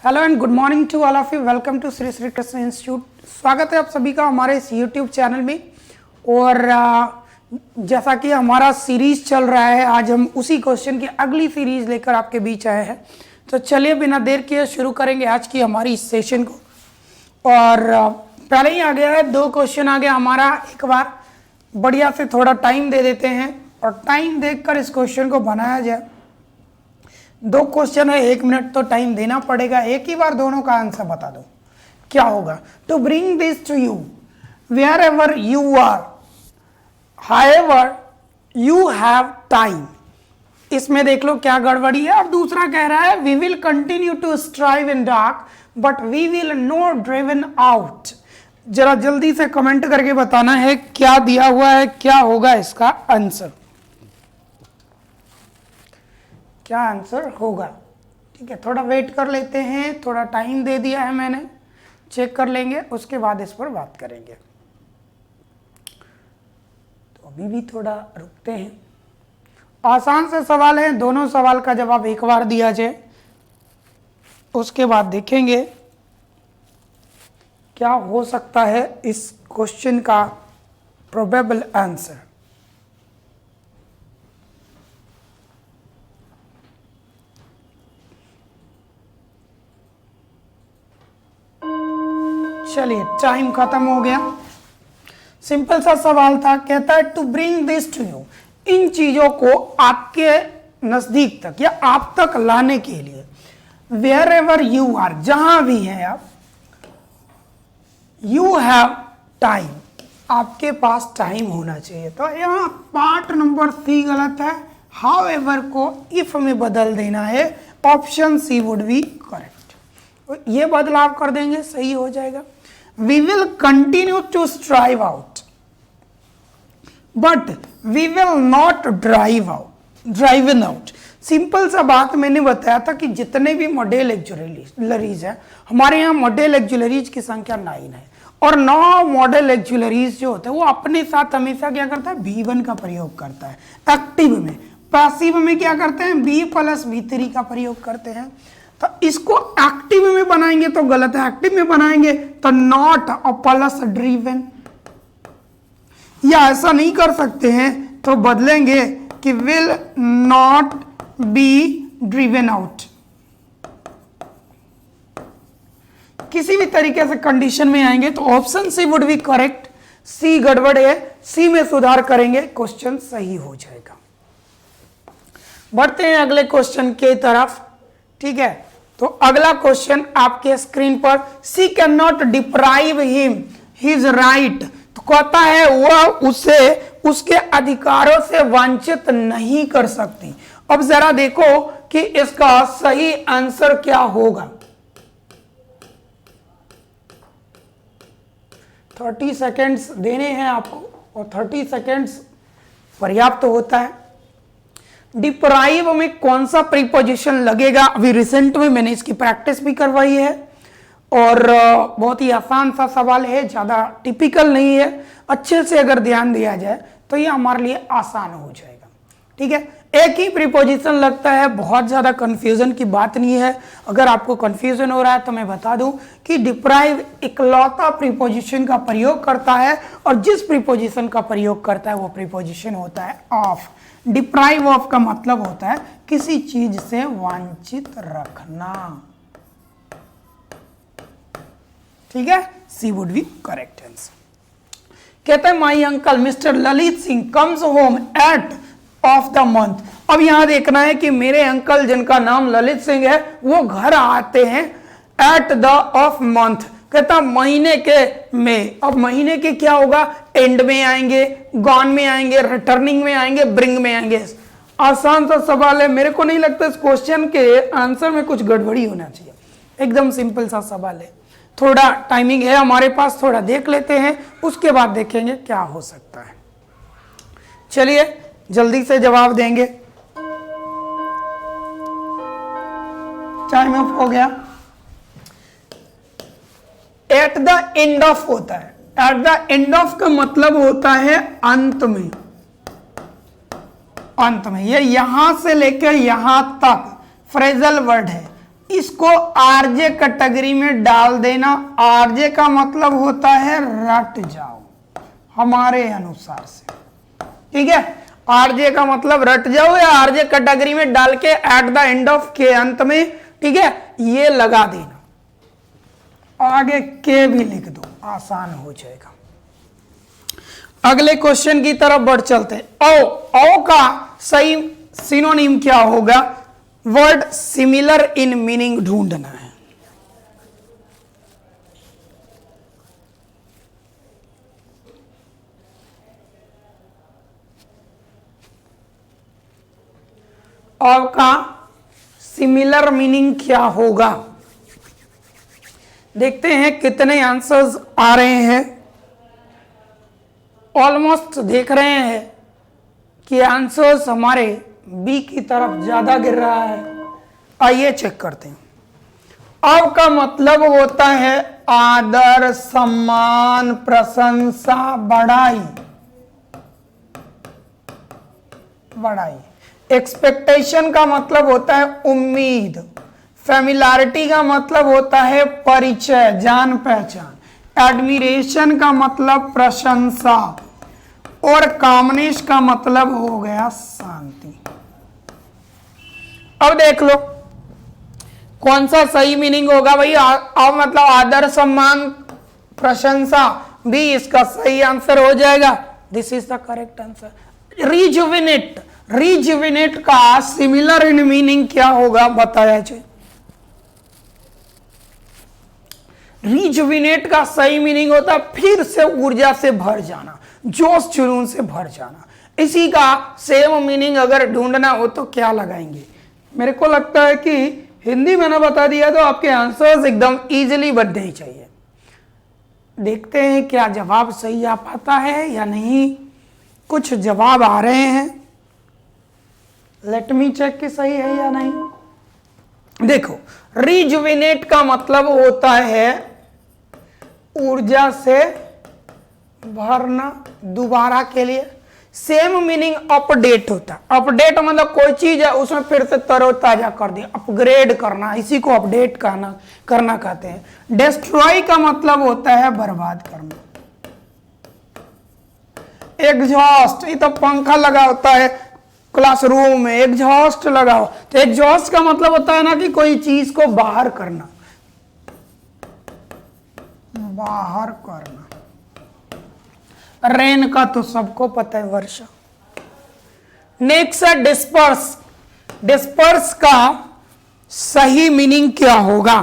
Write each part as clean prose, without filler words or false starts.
Hello and good morning to all of you. Welcome to Shri Shri Krishna institute. स्वागत है आप सभी का हमारे इस यूट्यूब चैनल में। और जैसा कि हमारा सीरीज चल रहा है, आज हम उसी क्वेश्चन की अगली सीरीज लेकर आपके बीच आए हैं। तो चलिए बिना देर किए शुरू करेंगे आज की हमारी इस सेशन को। और पहले ही आ गया है, 2 क्वेश्चन आ गया हमारा। एक बार बढ़िया से थोड़ा टाइम दे देते हैं और टाइम देखकर इस क्वेश्चन को बनाया जाए। 2 क्वेश्चन है, 1 मिनट तो टाइम देना पड़ेगा। एक ही बार दोनों का आंसर बता दो क्या होगा। To bring this to you wherever you are however you have time. इसमें देख लो क्या गड़बड़ी है। और दूसरा कह रहा है we will continue to strive in dark but we will not driven out. जरा जल्दी से कमेंट करके बताना है क्या दिया हुआ है, क्या होगा इसका आंसर, क्या आंसर होगा। ठीक है, थोड़ा वेट कर लेते हैं, थोड़ा टाइम दे दिया है मैंने, चेक कर लेंगे, उसके बाद इस पर बात करेंगे। तो अभी भी थोड़ा रुकते हैं। आसान से सवाल है, दोनों सवाल का जवाब एक बार दिया जाए, उसके बाद देखेंगे क्या हो सकता है इस क्वेश्चन का प्रोबेबल आंसर। चलिए, टाइम खत्म हो गया। सिंपल सा सवाल था, कहता है to bring this to you, इन चीजों को आपके नजदीक तक या आप तक लाने के लिए, वेयर एवर यू आर, जहां भी हैं आप, यू हैव टाइम, आपके पास टाइम होना चाहिए। तो यहां पार्ट नंबर सी गलत है, हाउ एवर को इफ में बदल देना है, option C would be correct. ये बदलाव कर देंगे, सही हो जाएगा। We will continue to strive out, but we will not driven out। Simple सा बात मैंने बताया था कि जितने भी मॉडल एक्जुलरीज हैं, हमारे यहाँ मॉडल एक्जुलरीज की संख्या 9 है। और 9 मॉडल एक्जुलरीज जो होते हैं वो अपने साथ हमेशा क्या करता है, V1 का प्रयोग करता है एक्टिव में। पैसिव में क्या करते हैं, B + V3 का प्रयोग करते हैं। तो इसको एक्टिव में बनाएंगे तो गलत है, एक्टिव में बनाएंगे तो नॉट और प्लस ड्रिवन, या ऐसा नहीं कर सकते हैं तो बदलेंगे कि will not be driven out. किसी भी तरीके से कंडीशन में आएंगे तो option C would be correct. C गड़बड़ है, सी में सुधार करेंगे, क्वेश्चन सही हो जाएगा। बढ़ते हैं अगले क्वेश्चन के तरफ। ठीक है, तो अगला क्वेश्चन आपके स्क्रीन पर, she can not deprive him his right. तो कहता है वह उसे उसके अधिकारों से वंचित नहीं कर सकती। अब जरा देखो कि इसका सही आंसर क्या होगा। 30 सेकेंड्स देने हैं आपको और 30 सेकेंड्स पर्याप्त होता है। डिप्राइव में कौन सा प्रीपोजिशन लगेगा, अभी रिसेंट में मैंने इसकी प्रैक्टिस भी करवाई है और बहुत ही आसान सा सवाल है, ज़्यादा टिपिकल नहीं है। अच्छे से अगर ध्यान दिया जाए तो ये हमारे लिए आसान हो जाएगा। ठीक है, एक ही प्रीपोजिशन लगता है, बहुत ज़्यादा कंफ्यूजन की बात नहीं है। अगर आपको कंफ्यूजन हो रहा है तो मैं बता दूं कि डिप्राइव इकलौता प्रीपोजिशन का प्रयोग करता है और जिस प्रीपोजिशन का प्रयोग करता है वो प्रीपोजिशन होता है ऑफ। डिप्राइव ऑफ का मतलब होता है किसी चीज से वंचित रखना। ठीक है, सी वुड बी करेक्ट आंसर। कहते हैं my uncle mister Lalit Singh comes home at of the month. अब यहां देखना है कि मेरे अंकल जिनका नाम ललित सिंह है वो घर आते हैं एट द ऑफ मंथ। कहता महीने के में। अब महीने के क्या होगा, एंड में आएंगे, गॉन में आएंगे, रिटर्निंग में आएंगे, ब्रिंग में आएंगे। आसान सा सवाल है, मेरे को नहीं लगता इस क्वेश्चन के आंसर में कुछ गड़बड़ी होना चाहिए। एकदम सिंपल सा सवाल है। थोड़ा टाइमिंग है हमारे पास, थोड़ा देख लेते हैं, उसके बाद देखेंगे क्या हो सकता है। चलिए जल्दी से जवाब देंगे, टाइम अप हो गया। एट द एंड ऑफ होता है, एट द एंड ऑफ का मतलब होता है अंत में। अंत में, ये यहां से लेकर यहां तक फ्रेजल वर्ड है। इसको आरजे कैटेगरी में डाल देना। आरजे का मतलब होता है रट जाओ हमारे अनुसार से, ठीक है। आरजे का मतलब रट जाओ या आरजे कैटेगरी में डाल के एट द एंड ऑफ के अंत में, ठीक है, ये लगा देना। आगे के भी लिख दो, आसान हो जाएगा। अगले क्वेश्चन की तरफ बढ़ चलते हैं। औ का सही सिनोनिम क्या होगा? वर्ड सिमिलर इन मीनिंग ढूंढना है। औ का सिमिलर मीनिंग क्या होगा? देखते हैं कितने आंसर्स आ रहे हैं। ऑलमोस्ट देख रहे हैं कि आंसर्स हमारे बी की तरफ ज्यादा गिर रहा है। आइए चेक करते हैं। अब का मतलब होता है आदर, सम्मान, प्रशंसा, बड़ाई। बड़ाई। एक्सपेक्टेशन का मतलब होता है उम्मीद। फैमिलियरिटी का मतलब होता है परिचय, जान पहचान। एडमिरेशन का मतलब प्रशंसा और कामनेश का मतलब हो गया शांति। अब देख लो कौन सा सही मीनिंग होगा भाई। अब मतलब आदर, सम्मान, प्रशंसा भी इसका सही आंसर हो जाएगा। This is the correct answer. Rejuvenate, rejuvenate का सिमिलर इन मीनिंग क्या होगा बताया जाए। रिजुविनेट का सही मीनिंग होता है फिर से ऊर्जा से भर जाना, जोश जुनून से भर जाना। इसी का सेम मीनिंग अगर ढूंढना हो तो क्या लगाएंगे? मेरे को लगता है कि हिंदी मैंने बता दिया तो आपके आंसर्स एकदम इजीली बनने ही चाहिए। देखते हैं क्या जवाब सही आ पाता है या नहीं। कुछ जवाब आ रहे हैं, लेट मी चेक कि सही है या नहीं। देखो, रिजुविनेट का मतलब होता है ऊर्जा से भरना, दोबारा के लिए। सेम मीनिंग अपडेट होता है। अपडेट मतलब कोई चीज है उसमें फिर से तरोताजा कर दिया, अपग्रेड करना, इसी को अपडेट करना कहते हैं। डिस्ट्रॉय का मतलब होता है बर्बाद करना। एग्जॉस्ट, ये तो पंखा लगा होता है क्लासरूम में, एग्जॉस्ट लगाओ तो एग्जॉस्ट का मतलब होता है ना कि कोई चीज को बाहर करना, बाहर करना। रेन का तो सबको पता है, वर्षा। नेक्स्ट है डिस्पर्स। डिस्पर्स का सही मीनिंग क्या होगा?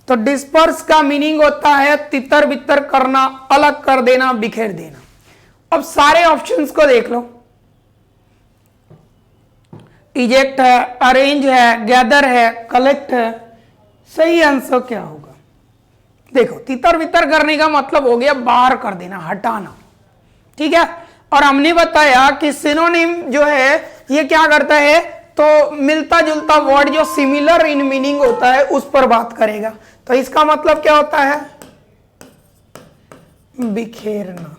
तो डिस्पर्स का मीनिंग होता है तितर बितर करना, अलग कर देना, बिखेर देना। अब सारे ऑप्शंस को देख लो। इजेक्ट है, अरेंज है, गैदर है, कलेक्ट है। सही आंसर क्या होगा? देखो, तितर बितर करने का मतलब हो गया बाहर कर देना, हटाना, ठीक है। और हमने बताया कि सिनोनिम जो है ये क्या करता है, तो मिलता जुलता वर्ड जो सिमिलर इन मीनिंग होता है उस पर बात करेगा। तो इसका मतलब क्या होता है? बिखेरना।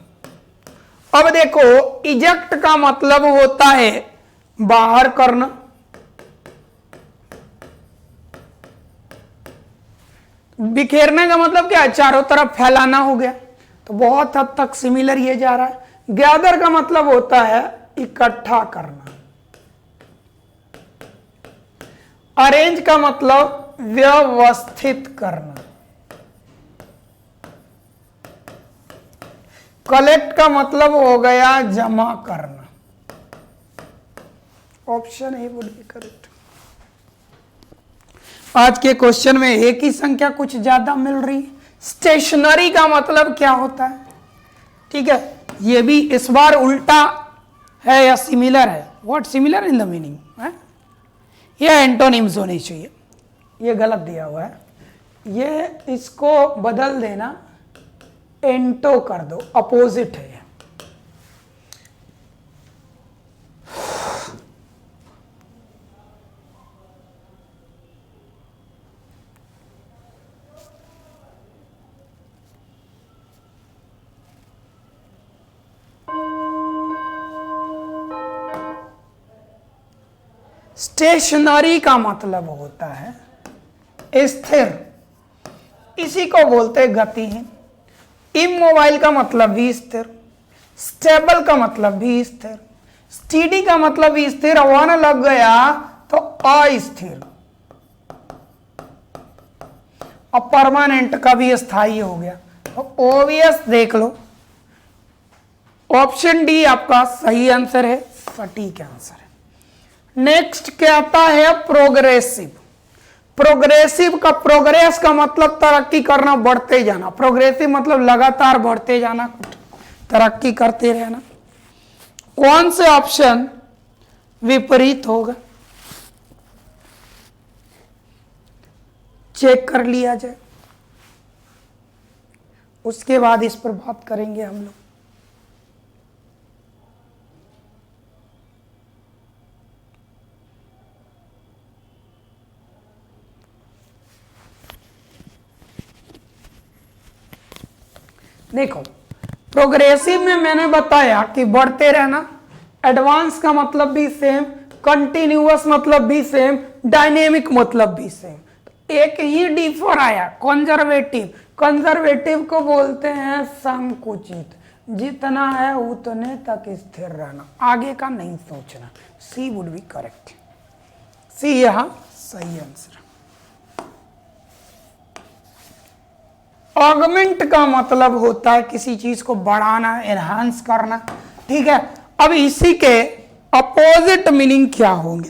अब देखो, इजेक्ट का मतलब होता है बाहर करना, बिखेरने का मतलब क्या है? चारों तरफ फैलाना हो गया। तो बहुत हद तक सिमिलर ये जा रहा है। गैदर का मतलब होता है इकट्ठा करना। अरेंज का मतलब व्यवस्थित करना। कलेक्ट का मतलब हो गया जमा करना। Option A would be correct. आज के क्वेश्चन में एक ही संख्या कुछ ज्यादा मिल रही। स्टेशनरी का मतलब क्या होता है? ठीक है, ये भी इस बार उल्टा है या सिमिलर है? What similar in the meaning है? ये एंटोनिम्स होने चाहिए, ये गलत दिया हुआ है। ये इसको बदल देना, एंटो कर दो, अपोजिट है। स्टेशनरी का मतलब होता है स्थिर, इसी को बोलते हैं गतिहीन। इमोबाइल का मतलब भी स्थिर, स्टेबल का मतलब भी स्थिर, स्टीडी का मतलब भी स्थिर, वन लग गया तो अस्थिर, और परमानेंट का भी स्थायी हो गया। तो ओबियस देख लो, ऑप्शन डी आपका सही आंसर है, सटीक आंसर है। नेक्स्ट क्या आता है? प्रोग्रेसिव। प्रोग्रेसिव का प्रोग्रेस का मतलब तरक्की करना, बढ़ते जाना। प्रोग्रेसिव मतलब लगातार बढ़ते जाना, तरक्की करते रहना। कौन से ऑप्शन विपरीत होगा? चेक कर लिया जाए, उसके बाद इस पर बात करेंगे हम लोग। देखो, प्रोग्रेसिव में मैंने बताया कि बढ़ते रहना, एडवांस का मतलब भी सेम, कंटिन्यूअस मतलब भी सेम, डायनेमिक मतलब भी सेम। एक ही डिफर आया, कंजर्वेटिव। कंजर्वेटिव को बोलते हैं संकुचित, जितना है उतने तक स्थिर रहना, आगे का नहीं सोचना। सी वुड बी करेक्ट, सी यहां सही आंसर। ऑगमेंट का मतलब होता है किसी चीज को बढ़ाना, एनहांस करना, ठीक है। अब इसी के अपोजिट मीनिंग क्या होंगे?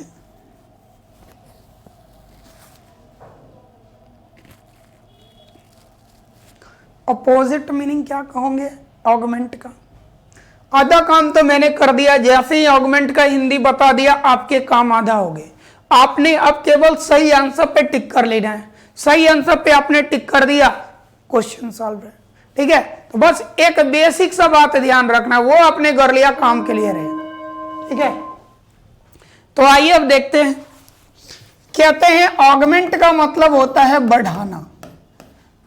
अपोजिट मीनिंग क्या कहोगे ऑगमेंट का? आधा काम तो मैंने कर दिया, जैसे ही ऑगमेंट का हिंदी बता दिया आपके काम आधा हो गए। आपने अब केवल सही आंसर पे टिक कर लेना है। सही आंसर पे आपने टिक कर दिया, क्वेश्चन सॉल्व है, ठीक है। तो बस एक बेसिक सा बात ध्यान रखना, वो आपने कर लिया, काम के लिए रहे, ठीक है। तो आइए अब देखते हैं। कहते हैं ऑगमेंट का मतलब होता है बढ़ाना,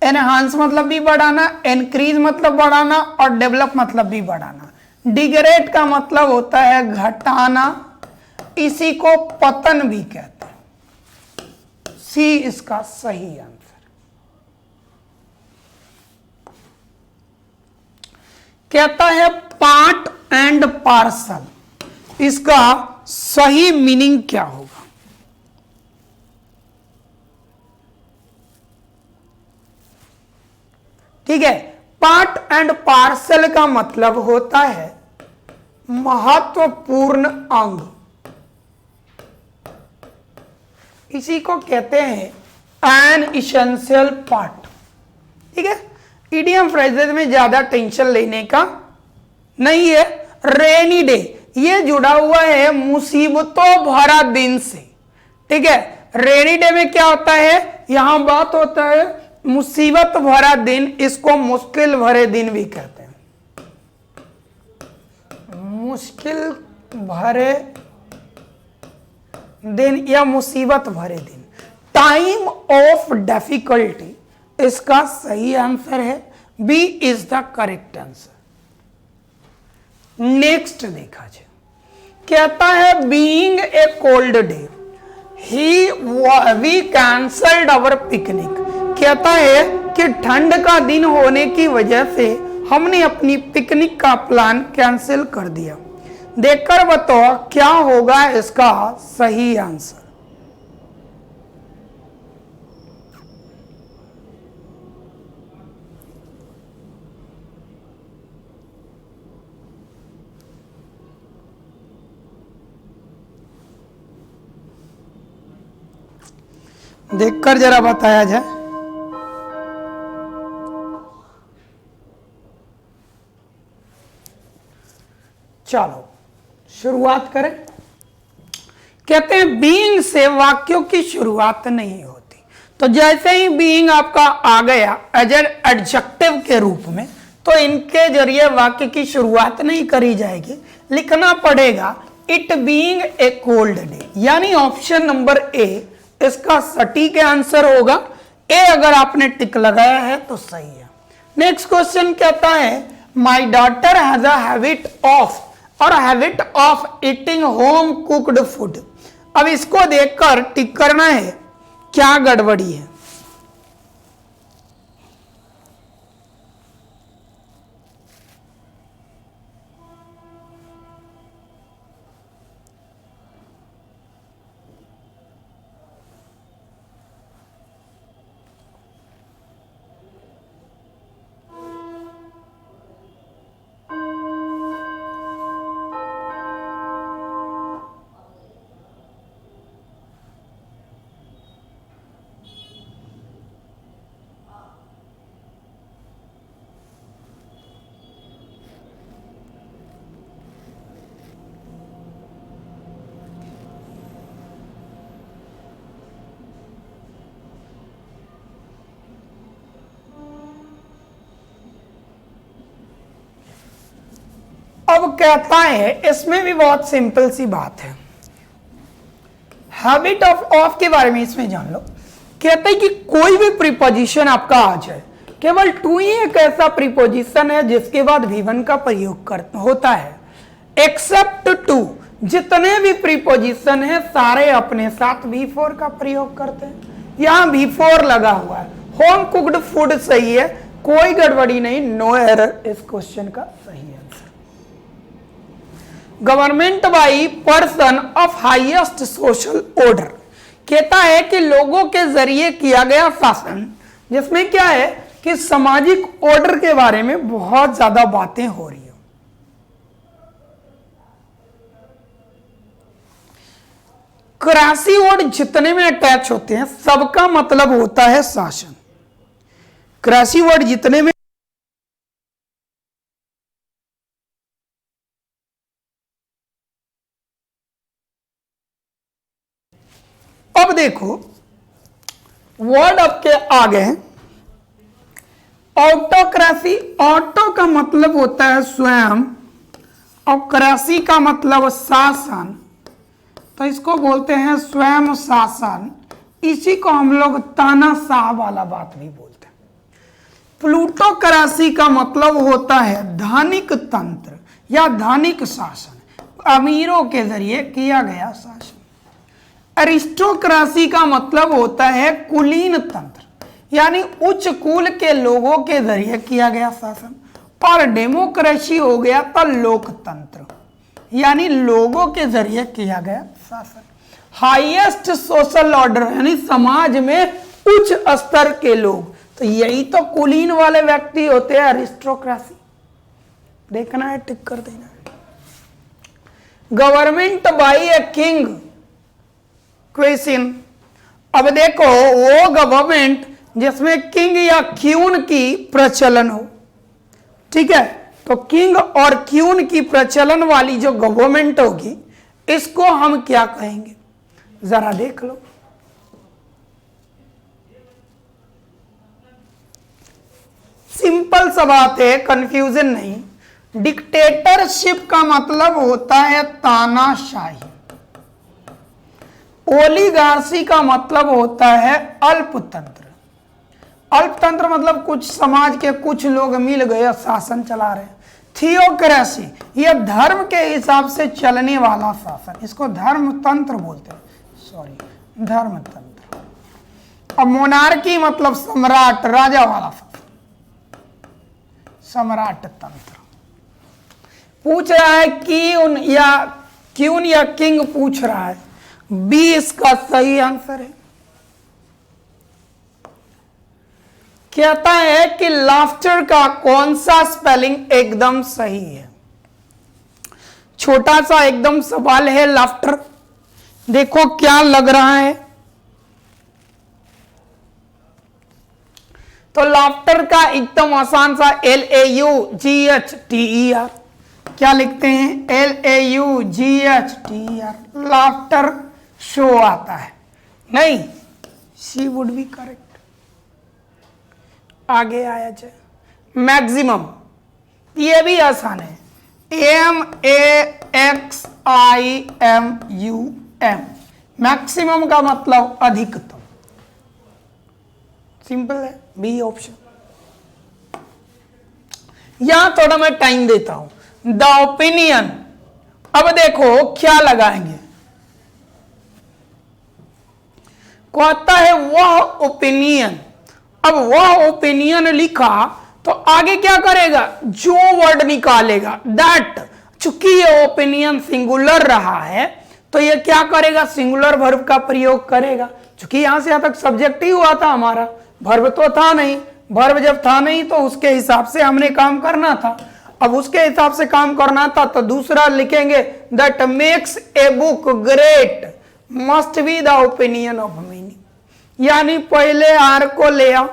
एनहांस मतलब भी बढ़ाना, इंक्रीज मतलब बढ़ाना, और डेवलप मतलब भी बढ़ाना। डिग्रेड का मतलब होता है घटाना, इसी को पतन भी कहते हैं। सी इसका सही आंसर। कहता है पार्ट एंड पार्सल, इसका सही मीनिंग क्या होगा? ठीक है, पार्ट एंड पार्सल का मतलब होता है महत्वपूर्ण अंग, इसी को कहते हैं एन इसेंशियल पार्ट, ठीक है। इडियम फ्रेजेस में ज्यादा टेंशन लेने का नहीं है। रेनी डे, ये जुड़ा हुआ है मुसीबतों भरा दिन से, ठीक है। रेनी डे में क्या होता है? यहां बात होता है मुसीबत भरा दिन, इसको मुश्किल भरे दिन भी कहते हैं। मुश्किल भरे दिन या मुसीबत भरे दिन, टाइम ऑफ डिफिकल्टी, इसका सही आंसर है, B is the correct answer. Next देखा जाए, कहता है being a cold day we cancelled our picnic. कहता है कि ठंड का दिन होने की वजह से हमने अपनी पिकनिक का प्लान कैंसिल कर दिया। देखकर बताओ क्या होगा इसका सही आंसर। देखकर जरा बताया जाए। चलो शुरुआत करें। कहते हैं बीइंग से वाक्यों की शुरुआत नहीं होती। तो जैसे ही बीइंग आपका आ गया एज एन एडजेक्टिव के रूप में, तो इनके जरिए वाक्य की शुरुआत नहीं करी जाएगी, लिखना पड़ेगा it being a cold day, यानी ऑप्शन नंबर ए इसका सटीक आंसर होगा। ए अगर आपने टिक लगाया है तो सही है। नेक्स्ट क्वेश्चन कहता है my daughter has a habit of, और habit of eating home cooked food. अब इसको देखकर टिक करना है, क्या गड़बड़ी है। अब कहता है, इसमें भी बहुत सिंपल सी बात है, हैबिट ऑफ के बारे में इसमें जान लो। कहते हैं कि कोई भी प्रीपोजिशन आपका आ जाए, केवल टू ही एक ऐसा प्रीपोजिशन है जिसके बाद V1 का प्रयोग होता है। एक्सेप्ट टू, जितने भी प्रीपोजिशन है सारे अपने साथ V4 का प्रयोग करते हैं। यहां V4 लगा हुआ है। होम कुक्ड फूड सही है, कोई गड़बड़ी नहीं, नो एरर इस क्वेश्चन का सही answer. Government by person of highest social order, कहता है कि लोगों के जरिए किया गया शासन, जिसमें क्या है कि सामाजिक ऑर्डर के बारे में बहुत ज्यादा बातें हो रही है। क्रासी वर्ड जितने में अटैच होते हैं सबका मतलब होता है शासन। क्रासी वर्ड जितने में अब देखो वर्ड आपके आ गए। ऑटोक्रेसी, ऑटो का मतलब होता है स्वयं और क्रेसी का मतलब शासन, तो इसको बोलते हैं स्वयं शासन। इसी को हम लोग तानाशाह वाला बात भी बोलते हैं। प्लूटोक्रेसी का मतलब होता है धनिक तंत्र या धनिक शासन, अमीरों के जरिए किया गया शासन। अरिस्टोक्रेसी का मतलब होता है कुलीन तंत्र, यानी उच्च कुल के लोगों के जरिए किया गया शासन। और डेमोक्रेसी हो गया था लोकतंत्र, यानी लोगों के जरिए किया गया शासन। हाईएस्ट सोशल ऑर्डर यानी समाज में उच्च स्तर के लोग, तो यही तो कुलीन वाले व्यक्ति होते हैं, अरिस्टोक्रेसी। देखना है, टिक कर देना है। Government by a king question, अब देखो वो गवर्नमेंट जिसमें किंग या क्यून की प्रचलन हो, ठीक है, तो किंग और क्यून की प्रचलन वाली जो गवर्नमेंट होगी इसको हम क्या कहेंगे, जरा देख लो। सिंपल सा बात है, कंफ्यूजन नहीं। डिक्टेटरशिप का मतलब होता है तानाशाही। ओलिगार्सी का मतलब होता है अल्पतंत्र। अल्पतंत्र मतलब कुछ समाज के कुछ लोग मिल गए शासन चला रहे हैं। थियोक्रेसी, यह धर्म के हिसाब से चलने वाला शासन, इसको धर्मतंत्र बोलते हैं, सॉरी धर्मतंत्र। अब मोनार्की मतलब सम्राट, राजा वाला शासन, सम्राट तंत्र। पूछ रहा है क्यून या किंग पूछ रहा है, बी इसका सही आंसर है। कहता है कि लाफ्टर का कौन सा स्पेलिंग एकदम सही है। छोटा सा एकदम सवाल है लाफ्टर, देखो क्या लग रहा है। तो लाफ्टर का एकदम आसान सा LAUGHTER, क्या लिखते हैं LAUGHTER, लाफ्टर शो आता है, नहीं, सी वुड बी करेक्ट। आगे आया जाए, मैक्सिमम, ये भी आसान है, MAXIMUM, मैक्सिमम का मतलब अधिकतम, सिंपल है, बी ऑप्शन। यहां थोड़ा मैं टाइम देता हूं। द ओपिनियन, अब देखो क्या लगाएंगे, कहता है वह ओपिनियन। अब वह ओपिनियन लिखा तो आगे क्या करेगा, जो वर्ड निकालेगा दैट, चूंकि ये ओपिनियन सिंगुलर रहा है तो ये क्या करेगा, सिंगुलर वर्ब का प्रयोग करेगा। चूंकि यहां से यहां तक सब्जेक्ट ही हुआ था हमारा, वर्ब तो था नहीं। वर्ब जब था नहीं तो उसके हिसाब से हमने काम करना था। अब उसके हिसाब से काम करना था तो दूसरा लिखेंगे, that makes a book great must be the opinion of meaning, यानी पहले आर को ले आओ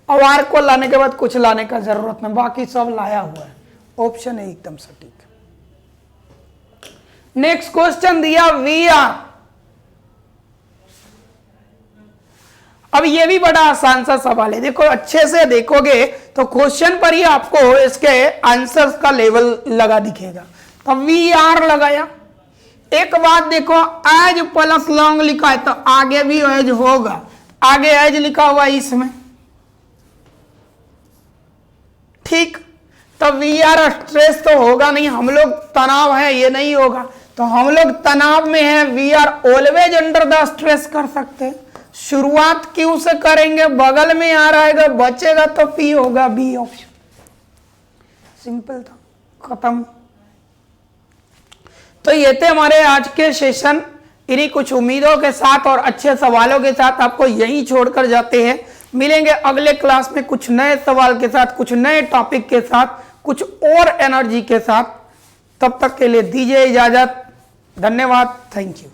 और आर को लाने के बाद कुछ लाने का जरूरत नहीं, बाकी सब लाया हुआ है। ऑप्शन है एकदम सटीक। नेक्स्ट क्वेश्चन दिया वी आर। अब ये भी बड़ा आसान सा सवाल है, देखो अच्छे से देखोगे तो क्वेश्चन पर ही आपको इसके आंसर्स का लेवल लगा दिखेगा। तो वी आर लगाया। एक बात देखो, एज प्लस लॉन्ग लिखा है तो आगे भी एज होगा, आगे एज लिखा हुआ है इसमें, ठीक। तो वी आर स्ट्रेस तो होगा नहीं, हम लोग तनाव है ये नहीं होगा, तो हम लोग तनाव में है, we are always under the stress कर सकते हैं। शुरुआत क्यों से करेंगे, बगल में आ रहेगा, बचेगा तो पी होगा, बी ऑप्शन। सिंपल था, खत्म। तो ये थे हमारे आज के सेशन। इन्हीं कुछ उम्मीदों के साथ और अच्छे सवालों के साथ आपको यहीं छोड़कर जाते हैं। मिलेंगे अगले क्लास में कुछ नए सवाल के साथ, कुछ नए टॉपिक के साथ, कुछ और एनर्जी के साथ। तब तक के लिए दीजिए इजाजत। धन्यवाद, थैंक यू।